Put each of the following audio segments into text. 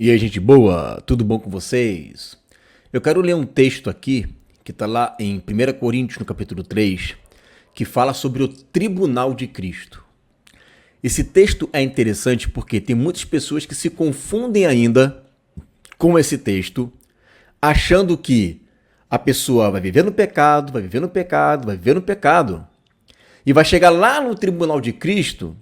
E aí, gente boa, tudo bom com vocês? Eu quero ler um texto aqui, que está lá em 1 Coríntios, no capítulo 3, que fala sobre o tribunal de Cristo. Esse texto é interessante porque tem muitas pessoas que se confundem ainda com esse texto, achando que a pessoa vai viver no pecado, vai viver no pecado, vai viver no pecado, e vai chegar lá no tribunal de Cristo,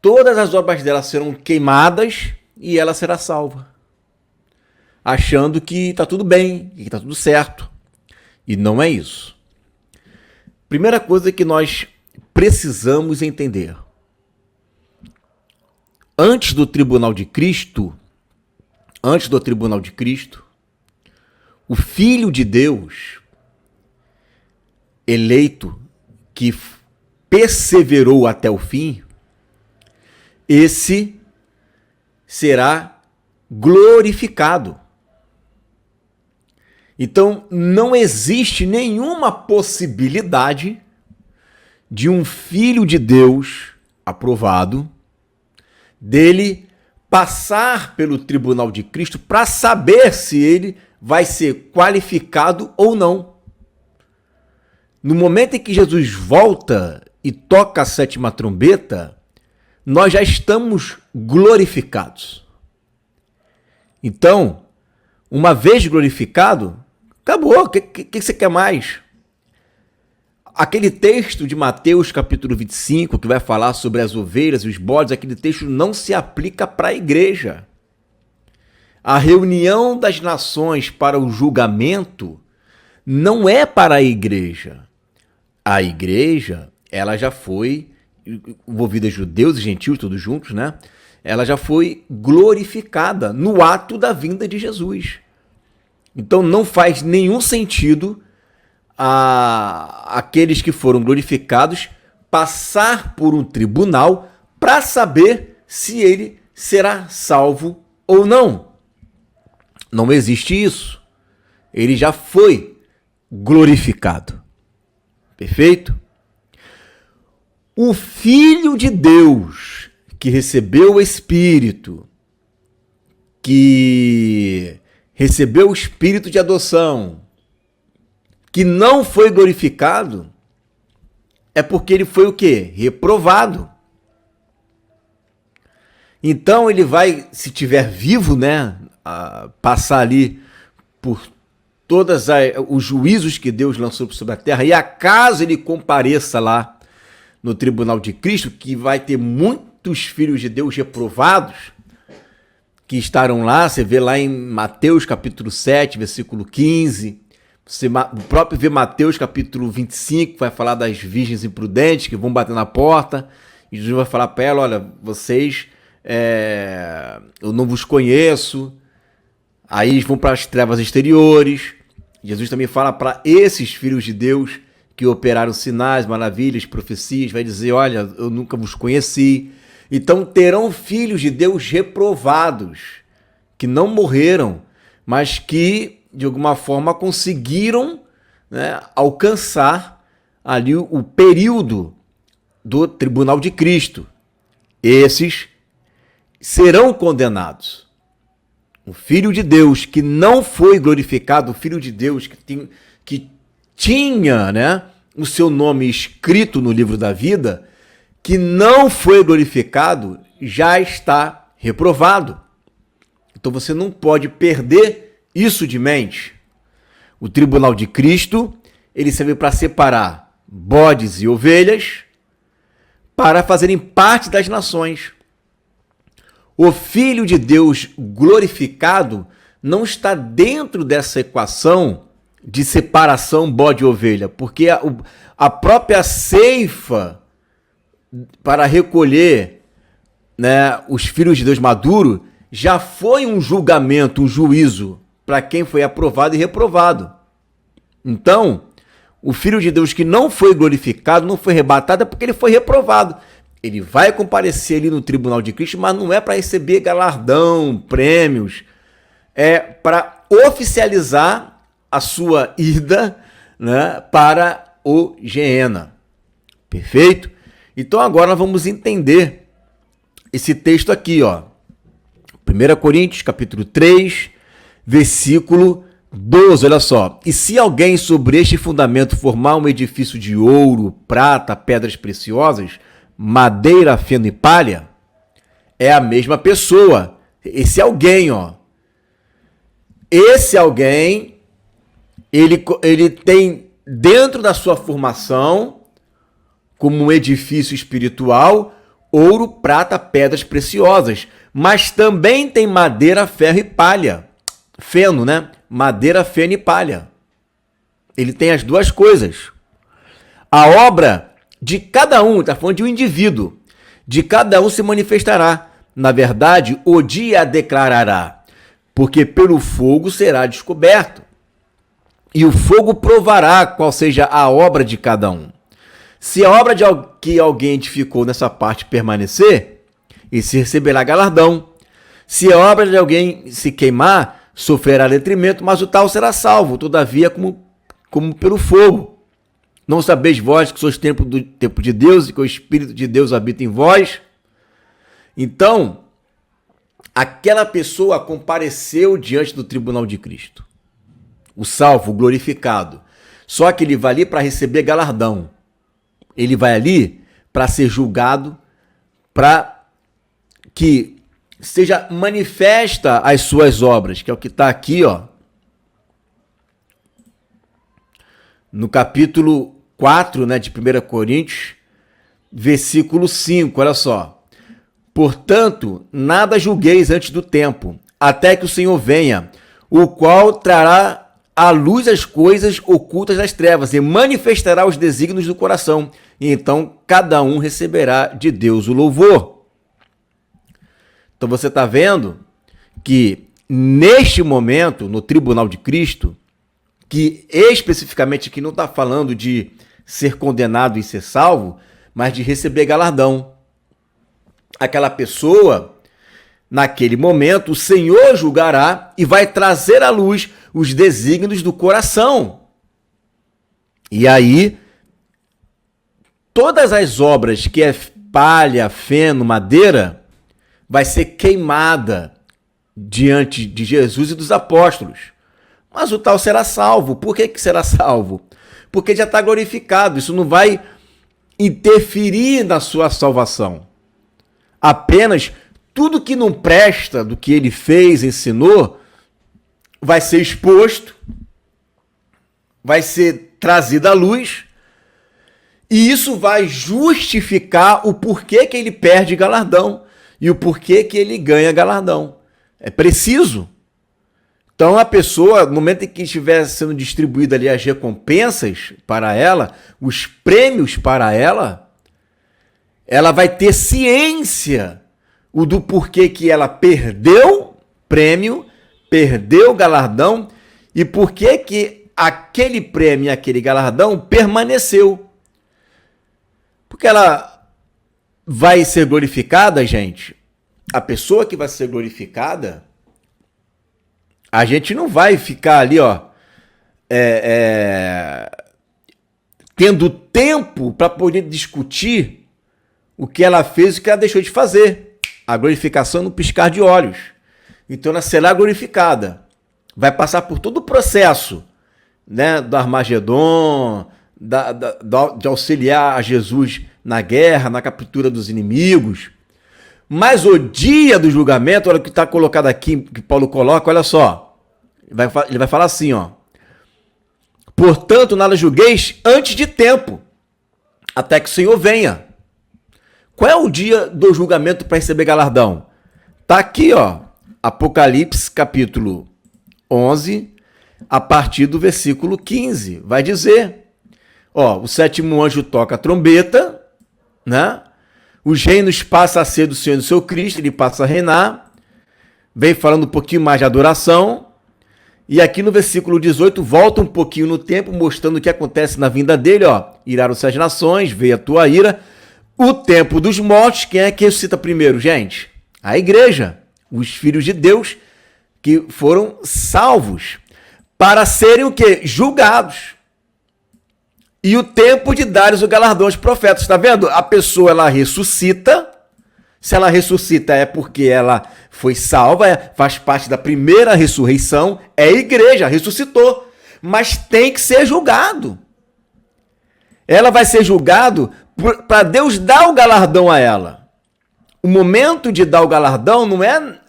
todas as obras dela serão queimadas e ela será salva, achando que está tudo bem, que está tudo certo. E não é isso. Primeira coisa que nós precisamos entender. Antes do tribunal de Cristo, o Filho de Deus, eleito, que perseverou até o fim, esse será glorificado. Então, não existe nenhuma possibilidade de um filho de Deus aprovado, dele passar pelo tribunal de Cristo para saber se ele vai ser qualificado ou não. No momento em que Jesus volta e toca a sétima trombeta, nós já estamos glorificados. Então, uma vez glorificado, acabou. O que você quer mais? Aquele texto de Mateus capítulo 25, que vai falar sobre as ovelhas e os bodes, aquele texto não se aplica para a igreja. A reunião das nações para o julgamento não é para a igreja. A igreja, ela já foi, envolvida judeus e gentios, todos juntos, né? Ela já foi glorificada no ato da vinda de Jesus. Então não faz nenhum sentido aqueles que foram glorificados passar por um tribunal para saber se ele será salvo ou não. Não existe isso. Ele já foi glorificado. Perfeito? O Filho de Deus, que recebeu o Espírito, que recebeu o Espírito de adoção, que não foi glorificado, é porque ele foi o quê? Reprovado. Então ele vai, se tiver vivo, né, passar ali por todos os juízos que Deus lançou sobre a terra, e acaso ele compareça lá no tribunal de Cristo, que vai ter muitos filhos de Deus reprovados, que estarão lá, você vê lá em Mateus capítulo 7, versículo 15, você próprio vê Mateus capítulo 25, vai falar das virgens imprudentes que vão bater na porta, e Jesus vai falar para ela, olha, vocês, eu não vos conheço. Aí eles vão para as trevas exteriores. Jesus também fala para esses filhos de Deus que operaram sinais, maravilhas, profecias, vai dizer, olha, eu nunca vos conheci. Então terão filhos de Deus reprovados, que não morreram, mas que de alguma forma conseguiram, né, alcançar ali o período do tribunal de Cristo. Esses serão condenados. O Filho de Deus que não foi glorificado, o Filho de Deus que tinha, né, o seu nome escrito no livro da vida, que não foi glorificado, já está reprovado. Então você não pode perder isso de mente. O tribunal de Cristo, ele serve para separar bodes e ovelhas para fazerem parte das nações. O Filho de Deus glorificado não está dentro dessa equação de separação bode e ovelha, porque a própria ceifa para recolher, né, os filhos de Deus maduro já foi um julgamento, um juízo para quem foi aprovado e reprovado. Então, o Filho de Deus que não foi glorificado, não foi arrebatado, é porque ele foi reprovado. Ele vai comparecer ali no tribunal de Cristo, mas não é para receber galardão, prêmios. É para oficializar a sua ida, né, para o Geena. Perfeito? Então agora nós vamos entender esse texto aqui, ó. 1 Coríntios, capítulo 3, versículo 12, olha só. E se alguém sobre este fundamento formar um edifício de ouro, prata, pedras preciosas, madeira, feno e palha, é a mesma pessoa. Esse alguém, ó. Esse alguém, ele tem dentro da sua formação, como um edifício espiritual, ouro, prata, pedras preciosas, mas também tem madeira, ferro e palha. Feno, né? Madeira, feno e palha. Ele tem as duas coisas. A obra de cada um, está falando de um indivíduo, de cada um se manifestará. Na verdade, o dia a declarará, porque pelo fogo será descoberto. E o fogo provará qual seja a obra de cada um. Se a obra que alguém edificou nessa parte permanecer, esse receberá galardão. Se a obra de alguém se queimar, sofrerá detrimento, mas o tal será salvo, todavia como pelo fogo. Não sabeis vós que sois tempo de Deus e que o Espírito de Deus habita em vós? Então, aquela pessoa compareceu diante do tribunal de Cristo. O salvo, o glorificado. Só que ele vai ali para receber galardão. Ele vai ali para ser julgado, para que seja manifesta as suas obras, que é o que está aqui, ó, no capítulo 4, né, de 1 Coríntios, versículo 5, olha só. Portanto, nada julgueis antes do tempo, até que o Senhor venha, o qual trará à luz as coisas ocultas das trevas e manifestará os desígnios do coração. E então cada um receberá de Deus o louvor. Então você está vendo que neste momento, no tribunal de Cristo, que especificamente aqui não está falando de ser condenado e ser salvo, mas de receber galardão. Aquela pessoa, naquele momento, o Senhor julgará e vai trazer à luz os desígnios do coração. E aí, todas as obras que é palha, feno, madeira, vai ser queimada diante de Jesus e dos apóstolos. Mas o tal será salvo. Por que será salvo? Porque já está glorificado. Isso não vai interferir na sua salvação. Apenas tudo que não presta do que ele fez, ensinou, vai ser exposto, vai ser trazido à luz, e isso vai justificar o porquê que ele perde galardão e o porquê que ele ganha galardão. É preciso. Então a pessoa, no momento em que estiver sendo distribuída ali as recompensas para ela, os prêmios para ela, ela vai ter ciência do porquê que ela perdeu prêmio, perdeu galardão e porquê que aquele prêmio, aquele galardão permaneceu. Porque ela vai ser glorificada, gente. A pessoa que vai ser glorificada, a gente não vai ficar ali, ó, tendo tempo para poder discutir o que ela fez e o que ela deixou de fazer. A glorificação no piscar de olhos. Então ela será glorificada. Vai passar por todo o processo, né, do Armagedon, de auxiliar a Jesus na guerra, na captura dos inimigos. Mas o dia do julgamento, olha o que está colocado aqui, que Paulo coloca, olha só. Ele vai falar assim, ó. Portanto, nada julgueis antes de tempo, até que o Senhor venha. Qual é o dia do julgamento para receber galardão? Tá aqui, ó, Apocalipse capítulo 11, a partir do versículo 15. Vai dizer, ó, o sétimo anjo toca a trombeta, né? Os reinos passam a ser do Senhor e do seu Cristo, ele passa a reinar. Vem falando um pouquinho mais de adoração. E aqui no versículo 18, volta um pouquinho no tempo, mostrando o que acontece na vinda dele, ó. Iraram-se as nações, veio a tua ira. O tempo dos mortos, quem é que ressuscita primeiro, gente? A igreja, os filhos de Deus que foram salvos para serem o quê? Julgados. E o tempo de dar o galardão aos profetas, está vendo? A pessoa, ela ressuscita. Se ela ressuscita é porque ela foi salva, faz parte da primeira ressurreição, é igreja, ressuscitou, mas tem que ser julgado. Ela vai ser julgado para Deus dar o galardão a ela. O momento de dar o galardão não é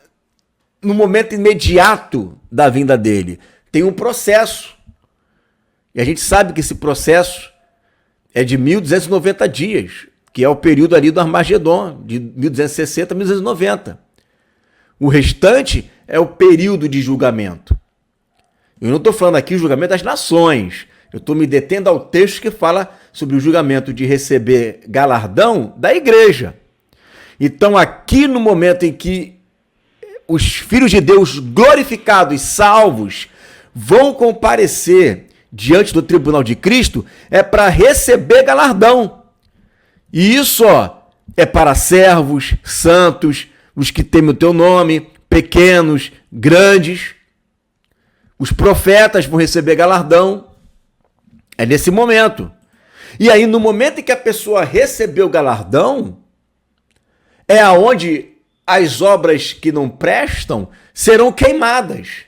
no momento imediato da vinda dele. Tem um processo. E a gente sabe que esse processo é de 1290 dias, que é o período ali do Armagedon, de 1260 a 1290. O restante é o período de julgamento. Eu não estou falando aqui o julgamento das nações. Eu estou me detendo ao texto que fala sobre o julgamento de receber galardão da igreja. Então, aqui no momento em que os filhos de Deus glorificados e salvos vão comparecer diante do tribunal de Cristo, é para receber galardão. E isso, é para servos, santos, os que temem o teu nome, pequenos, grandes. Os profetas vão receber galardão. É nesse momento. E aí, no momento em que a pessoa recebeu o galardão, é aonde as obras que não prestam serão queimadas.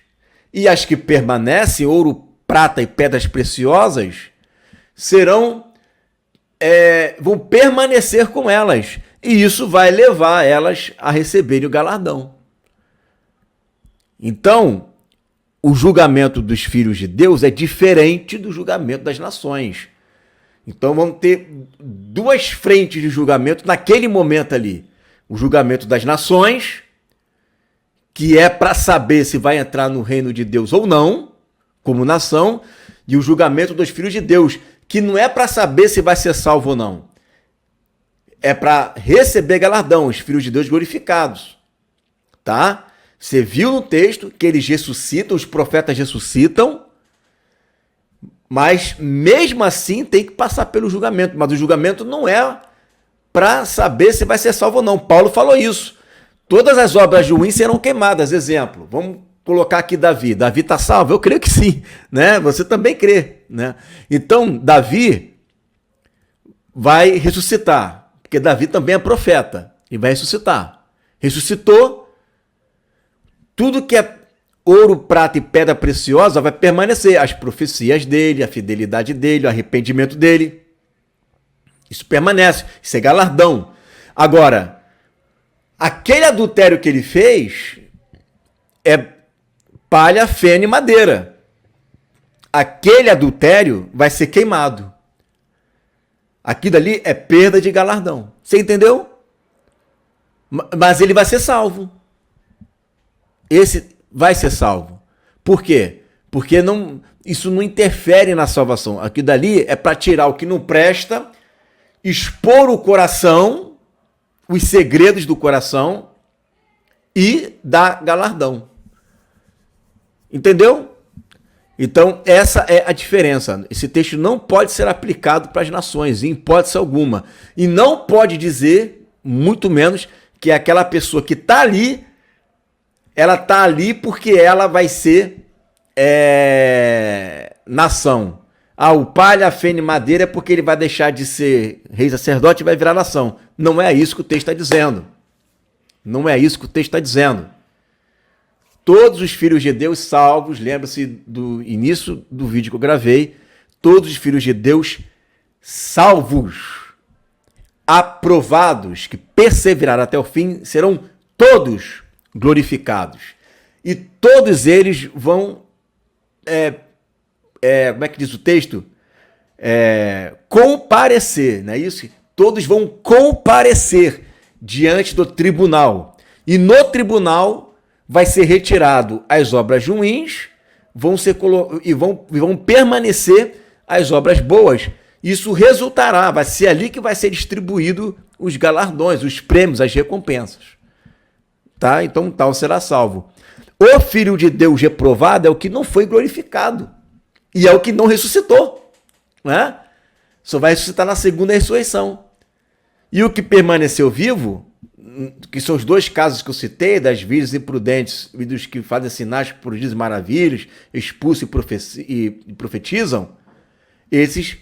E as que permanecem, ouro, prata e pedras preciosas, vão permanecer com elas. E isso vai levar elas a receberem o galardão. Então, o julgamento dos filhos de Deus é diferente do julgamento das nações. Então, vamos ter duas frentes de julgamento naquele momento ali. O julgamento das nações, que é para saber se vai entrar no reino de Deus ou não, como nação, e o julgamento dos filhos de Deus, que não é para saber se vai ser salvo ou não. É para receber galardão, os filhos de Deus glorificados. Tá? Você viu no texto que eles ressuscitam, os profetas ressuscitam, mas mesmo assim tem que passar pelo julgamento. Mas o julgamento não é para saber se vai ser salvo ou não. Paulo falou isso. Todas as obras ruins serão queimadas. Exemplo, vamos colocar aqui Davi. Davi está salvo? Eu creio que sim. Né? Você também crê. Né? Então, Davi vai ressuscitar, porque Davi também é profeta e vai ressuscitar. Ressuscitou, tudo que é ouro, prata e pedra preciosa vai permanecer. As profecias dele, a fidelidade dele, o arrependimento dele. Isso permanece. Isso é galardão. Agora, aquele adultério que ele fez é palha, feno e madeira. Aquele adultério vai ser queimado. Aquilo ali é perda de galardão. Você entendeu? Mas ele vai ser salvo. Esse vai ser salvo. Por quê? Porque isso não interfere na salvação. Aquilo dali é para tirar o que não presta, expor o coração, os segredos do coração e dar galardão. Entendeu? Então, essa é a diferença. Esse texto não pode ser aplicado para as nações, em hipótese alguma. E não pode dizer, muito menos, que aquela pessoa que está ali, ela está ali porque ela vai ser nação. O palha, feno e madeira é porque ele vai deixar de ser rei sacerdote e vai virar nação. Não é isso que o texto está dizendo. Não é isso que o texto está dizendo. Todos os filhos de Deus salvos, lembra-se do início do vídeo que eu gravei, todos os filhos de Deus salvos, aprovados, que perseveraram até o fim, serão todos glorificados. E todos eles vão, como é que diz o texto? Comparecer, não é isso? Todos vão comparecer diante do tribunal. E no tribunal vai ser retirado as obras ruins, vão permanecer as obras boas. Isso resultará, vai ser ali que vai ser distribuído os galardões, os prêmios, as recompensas. Tá? Então, tal será salvo. O Filho de Deus reprovado é o que não foi glorificado. E é o que não ressuscitou. Né? Só vai ressuscitar na segunda ressurreição. E o que permaneceu vivo, que são os dois casos que eu citei, das virgens imprudentes e dos que fazem sinais, prodígios e maravilhas, expulsam e profetizam, esses,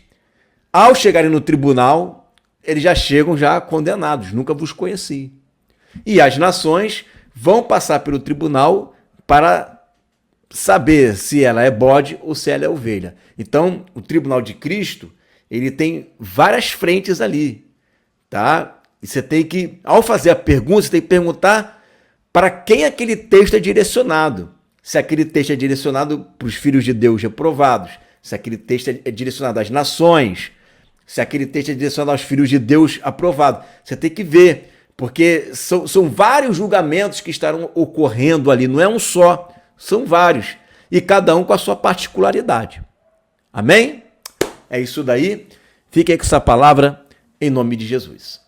ao chegarem no tribunal, eles já chegam já condenados, nunca vos conheci. E as nações vão passar pelo tribunal para saber se ela é bode ou se ela é ovelha. Então, o tribunal de Cristo, ele tem várias frentes ali, tá? E você tem que, ao fazer a pergunta, você tem que perguntar para quem aquele texto é direcionado. Se aquele texto é direcionado para os filhos de Deus reprovados, se aquele texto é direcionado às nações, se aquele texto é direcionado aos filhos de Deus aprovados. Você tem que ver, porque são vários julgamentos que estarão ocorrendo ali, não é um só, são vários, e cada um com a sua particularidade. Amém? É isso daí. Fique aí com essa palavra, em nome de Jesus.